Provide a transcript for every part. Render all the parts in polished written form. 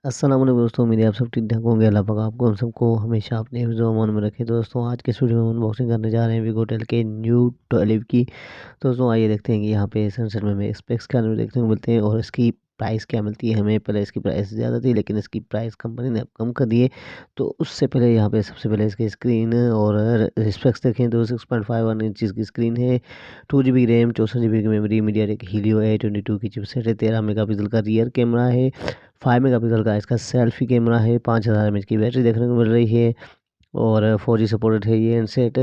अस्सलाम वालेकुम दोस्तों, उम्मीद है आप सब ठीक-ठाक होंगे। अल्लाह पाक आपको हम सबको हमेशा अपने हिफ्ज़-ओ-अमान में रखे। दोस्तों आज के इस वीडियो में अनबॉक्सिंग करने जा रहे हैं वीगो टेल के न्यू 12 की। दोस्तों आइए देखते हैं कि यहाँ पे सनसेट में हमें स्पेक्स क्या देखने को मिलते हैं और इसकी प्राइस क्या मिलती है हमें। पहले इसकी प्राइस ज़्यादा थी लेकिन इसकी प्राइस कंपनी ने अब कम कर दी है। तो उससे पहले यहाँ पे सबसे पहले इसकी स्क्रीन और स्पेक्स देखें तो 6.51 इंचज़ की स्क्रीन है, 2 जीबी रैम, 64 जीबी की मेमोरी, मीडियाटेक हीलियो A22 की चिपसेट है, 13 मेगापिक्सल का रियर कैमरा है, 5 मेगापिक्सल का इसका सेल्फी कैमरा है, 5000 एमएच की बैटरी देखने को मिल रही है और 4G सपोर्टेड है ये हैंडसेट।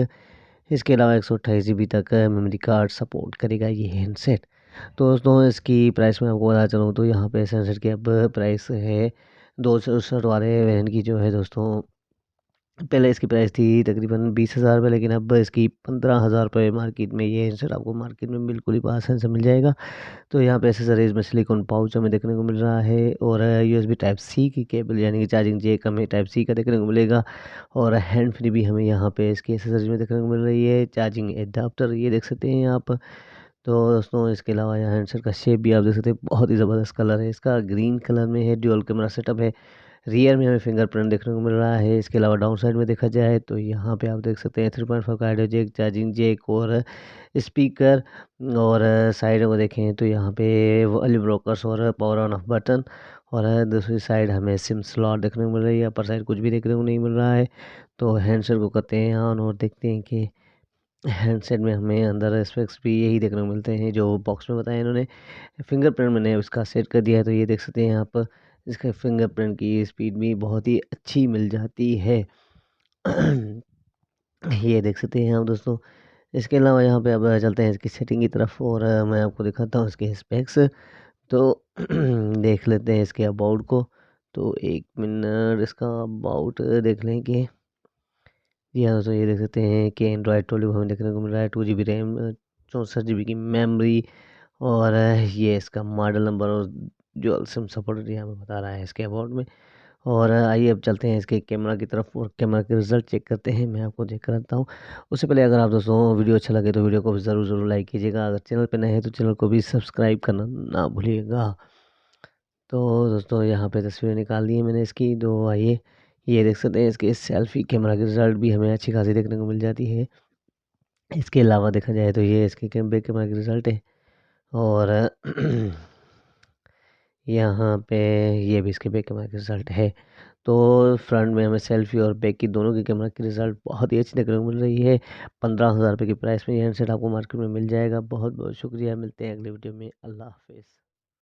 इसके अलावा 128 जीबी तक मेमोरी कार्ड सपोर्ट करेगा ये हैंडसेट। तो दोस्तों इसकी प्राइस में आपको बता चलूँ तो यहाँ पे इस हैंडसेट की अब प्राइस है 264 वाले वेरिएंट की जो है दोस्तों, पहले इसकी प्राइस थी तकरीबन 20,000 रुपये, लेकिन अब इसकी 15,000 रुपये मार्केट में ये हैंडसेट आपको मार्केट में बिल्कुल ही आसानी से मिल जाएगा। तो यहाँ पे एसेसरीज़ में सिलिकॉन पाउच हमें देखने को मिल रहा है और यूएसबी टाइप सी की केबल यानी कि चार्जिंग जैक हमें टाइप सी का देखने को मिलेगा और हैंड फ्री भी हमें यहाँ पे इसकी एसेसरीज़ में देखने को मिल रही है। चार्जिंग एडाप्टर ये देख सकते हैं आप। तो दोस्तों इसके अलावा यहाँ हैंडसेट का शेप भी आप देख सकते हैं, बहुत ही ज़बरदस्त कलर है इसका, ग्रीन कलर में है, ड्यूअल कैमरा सेटअप है, रियर में हमें फिंगरप्रिंट देखने को मिल रहा है। इसके अलावा डाउन साइड में देखा जाए तो यहाँ पे आप देख सकते हैं 3.5 का ऑडियो जैक, चार्जिंग जैक और स्पीकर। और साइड में देखें तो यहाँ पे वॉल्यूम रोकर्स और पावर ऑन ऑफ बटन और दूसरी साइड हमें सिम स्लॉट देखने को मिल रही है। अपर साइड कुछ भी देखने को नहीं मिल रहा है। तो हैंडसेट को करते हैं ऑन और देखते हैं कि हैंडसेट में हमें अंदर स्पेक्स भी यही देखने को मिलते हैं जो बॉक्स में बताया इन्होंने। फिंगरप्रिंट मैंने उसका सेट कर दिया है, तो ये देख सकते हैं आप, इसके फिंगरप्रिंट की स्पीड भी बहुत ही अच्छी मिल जाती है। ये देख सकते हैं आप दोस्तों। इसके अलावा यहाँ पे अब चलते हैं इसकी सेटिंग की तरफ और मैं आपको दिखाता हूँ इसके स्पेक्स। तो देख लेते हैं इसके अबाउट को। तो 1 मिनट इसका अबाउट देख लें कि जी हाँ दोस्तों, ये देख सकते हैं कि एंड्रॉयड 12 हमें देखने को मिल रहा है, 2 जीबी रैम, 64 जीबी की मेमोरी और ये इसका मॉडल नंबर और डुअल सिम सपोर्टेड ये हमें बता रहा है इसके अबाउट में। और आइए अब चलते हैं इसके कैमरा की तरफ और कैमरा के रिज़ल्ट चेक करते हैं। मैं आपको चेक कराता हूँ। उससे पहले अगर आप दोस्तों वीडियो अच्छा लगे तो वीडियो को ज़रूर लाइक कीजिएगा। अगर चैनल पे नए हैं तो चैनल को भी सब्सक्राइब करना ना भूलिएगा। तो दोस्तों यहाँ पे तस्वीरें निकाल दी है मैंने इसकी, तो आइए ये देख सकते हैं इसके सेल्फी कैमरा के रिज़ल्ट भी हमें अच्छी खासी देखने को मिल जाती है। इसके अलावा देखा जाए तो ये इसके बैक कैमरा के रिज़ल्ट है और यहाँ पे ये भी इसके बैक कैमरा के रिज़ल्ट है। तो फ्रंट में हमें सेल्फी और बैक की दोनों की कैमरा की रिज़ल्ट बहुत ही अच्छी देखने को मिल रही है। 15,000 रुपये की प्राइस में ये हैंडसेट आपको मार्केट में मिल जाएगा। बहुत-बहुत शुक्रिया, मिलते हैं अगले वीडियो में। अल्लाह हाफ़िज़।